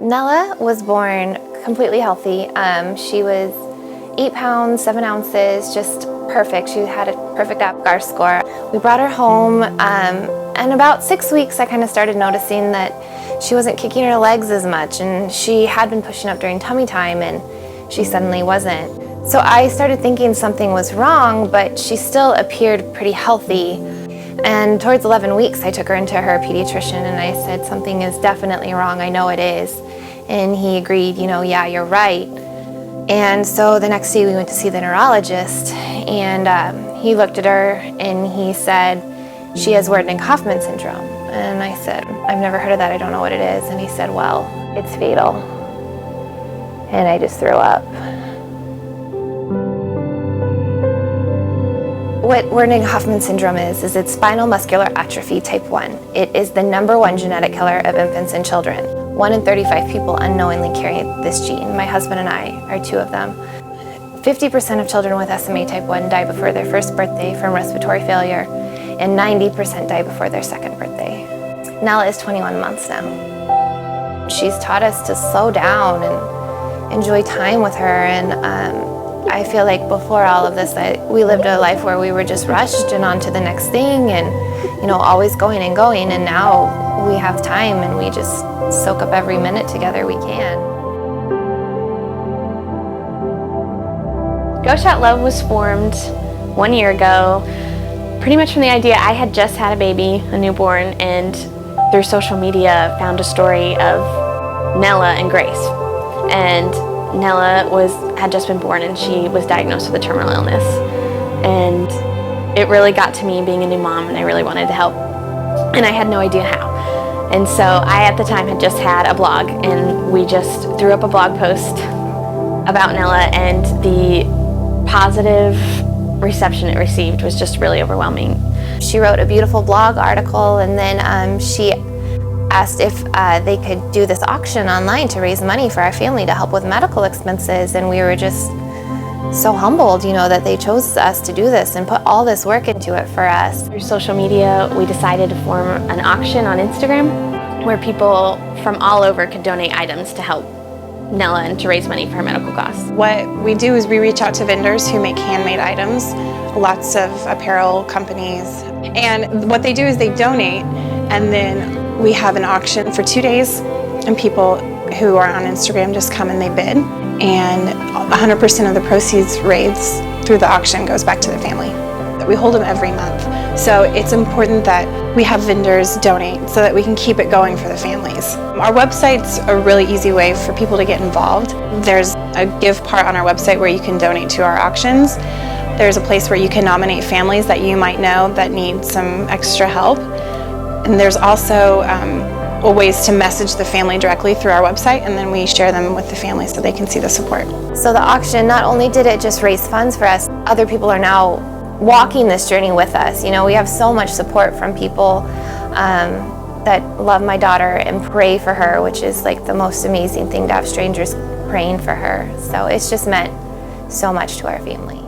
Nella was born completely healthy. She was 8 pounds, 7 ounces, just perfect. She had a perfect APGAR score. We brought her home, and about 6 weeks I kind of started noticing that she wasn't kicking her legs as much, and she had been pushing up during tummy time, and she suddenly wasn't. So I started thinking something was wrong, but she still appeared pretty healthy. And towards 11 weeks, I took her into her pediatrician and I said, something is definitely wrong, I know it is. And he agreed, yeah, you're right. And so the next day we went to see the neurologist, and he looked at her and he said, she has Wernicke-Hoffmann syndrome. And I said, I've never heard of that, I don't know what it is. And he said, well, it's fatal. And I just threw up. What Wernicke-Hoffmann syndrome is it's spinal muscular atrophy type 1. It is the #1 genetic killer of infants and children. 1 in 35 people unknowingly carry this gene. My husband and I are 2 of them. 50% of children with SMA type 1 die before their first birthday from respiratory failure, and 90% die before their second birthday. Nella is 21 months now. She's taught us to slow down and enjoy time with her, and I feel like before all of this, we lived a life where we were just rushed and on to the next thing, and always going and going, and now we have time and we just soak up every minute together we can. Go Shot Love was formed 1 year ago, pretty much from the idea I had just had a baby, a newborn, and through social media found a story of Nella and Grace. And Nella had just been born and she was diagnosed with a terminal illness. And it really got to me being a new mom, and I really wanted to help. And I had no idea how. And so I, at the time, had just had a blog, and we just threw up a blog post about Nella, and the positive reception it received was just really overwhelming. She wrote a beautiful blog article, and then she asked if they could do this auction online to raise money for our family to help with medical expenses, and we were just so humbled, that they chose us to do this and put all this work into it for us. Through social media, we decided to form an auction on Instagram where people from all over could donate items to help Nella and to raise money for her medical costs. What we do is we reach out to vendors who make handmade items, lots of apparel companies, and what they do is they donate, and then we have an auction for 2 days, and people who are on Instagram just come and they bid, and 100% of the proceeds raised through the auction goes back to the family. We hold them every month, so it's important that we have vendors donate so that we can keep it going for the families. Our website's a really easy way for people to get involved. There's a give part on our website where you can donate to our auctions. There's a place where you can nominate families that you might know that need some extra help. And there's also ways to message the family directly through our website, and then we share them with the family so they can see the support. So the auction, not only did it just raise funds for us, other people are now walking this journey with us. We have so much support from people that love my daughter and pray for her, which is like the most amazing thing, to have strangers praying for her. So it's just meant so much to our family.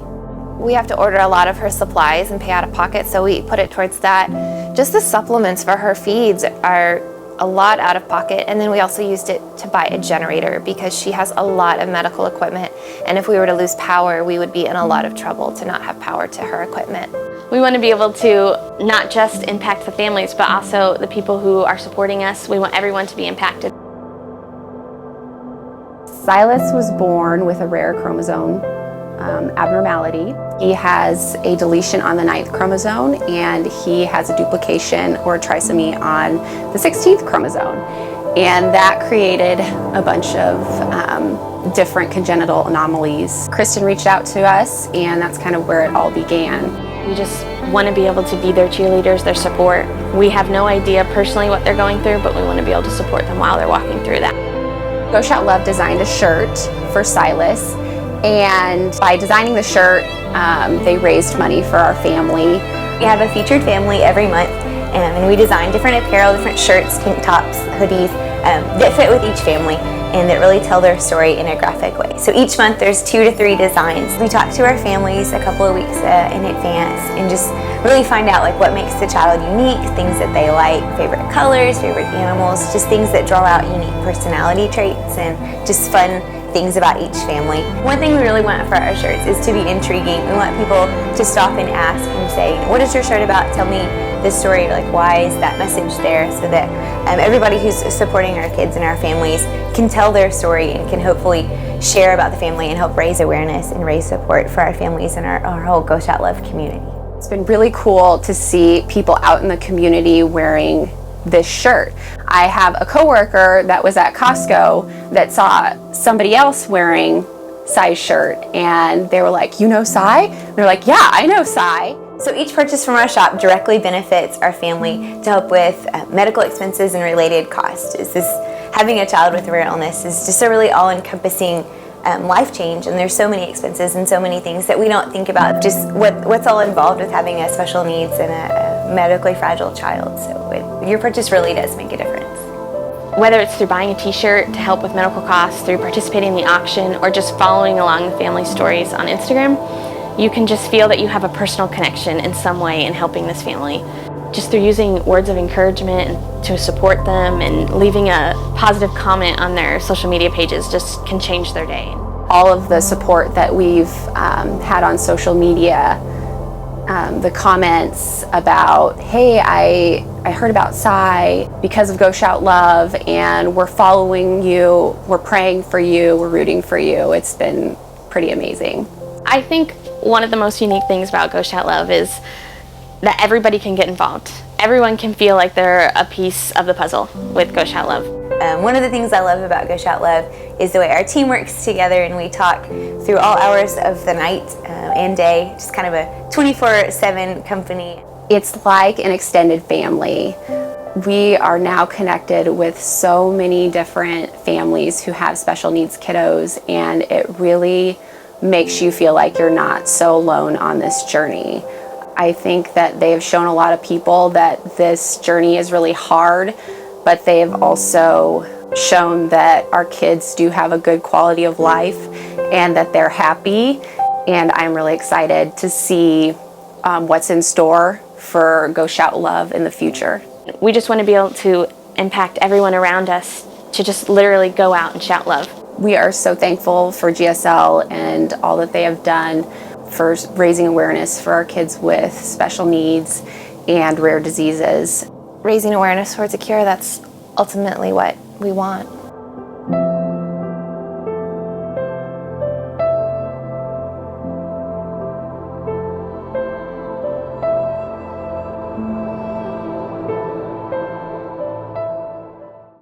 We have to order a lot of her supplies and pay out of pocket, so we put it towards that. Just the supplements for her feeds are a lot out of pocket, and then we also used it to buy a generator because she has a lot of medical equipment, and if we were to lose power, we would be in a lot of trouble to not have power to her equipment. We want to be able to not just impact the families, but also the people who are supporting us. We want everyone to be impacted. Silas was born with a rare chromosome abnormality. He has a deletion on the 9th chromosome, and he has a duplication or trisomy on the 16th chromosome. And that created a bunch of different congenital anomalies. Kristen reached out to us, and that's kind of where it all began. We just want to be able to be their cheerleaders, their support. We have no idea personally what they're going through, but we want to be able to support them while they're walking through that. Go Shot Love designed a shirt for Silas, and by designing the shirt, they raised money for our family. We have a featured family every month, and we design different apparel, different shirts, tank tops, hoodies that fit with each family. and that really tell their story in a graphic way. So each month there's 2 to 3 designs. We talk to our families a couple of weeks in advance and just really find out like what makes the child unique, things that they like, favorite colors, favorite animals, just things that draw out unique personality traits and just fun things about each family. One thing we really want for our shirts is to be intriguing. We want people to stop and ask and say, what is your shirt about? Tell me this story, like why is that message there, so that everybody who's supporting our kids and our families can tell their story and can hopefully share about the family and help raise awareness and raise support for our families and our whole Go Shout Love community. It's been really cool to see people out in the community wearing this shirt. I have a coworker that was at Costco that saw somebody else wearing Sai's shirt, and they were like, you know Sai? And they're like, yeah, I know Sai. So each purchase from our shop directly benefits our family to help with medical expenses and related costs. Having a child with a rare illness is just a really all-encompassing life change, and there's so many expenses and so many things that we don't think about, just what's all involved with having a special needs and a medically fragile child. So your purchase really does make a difference. Whether it's through buying a t-shirt to help with medical costs, through participating in the auction, or just following along the family stories on Instagram, you can just feel that you have a personal connection in some way in helping this family. Just through using words of encouragement to support them and leaving a positive comment on their social media pages just can change their day. All of the support that we've had on social media, the comments about, hey, I heard about Sai because of Go Shout Love, and we're following you, we're praying for you, we're rooting for you. It's been pretty amazing. I think one of the most unique things about Go Shout Love is that everybody can get involved. Everyone can feel like they're a piece of the puzzle with Go Shout Love. One of the things I love about Go Shout Love is the way our team works together, and we talk through all hours of the night and day, just kind of a 24/7 company. It's like an extended family. We are now connected with so many different families who have special needs kiddos, and it really makes you feel like you're not so alone on this journey. I think that they have shown a lot of people that this journey is really hard, but they have also shown that our kids do have a good quality of life and that they're happy. And I'm really excited to see what's in store for Go Shout Love in the future. We just want to be able to impact everyone around us to just literally go out and shout love. We are so thankful for GSL and all that they have done for raising awareness for our kids with special needs and rare diseases. Raising awareness towards a cure, that's ultimately what we want.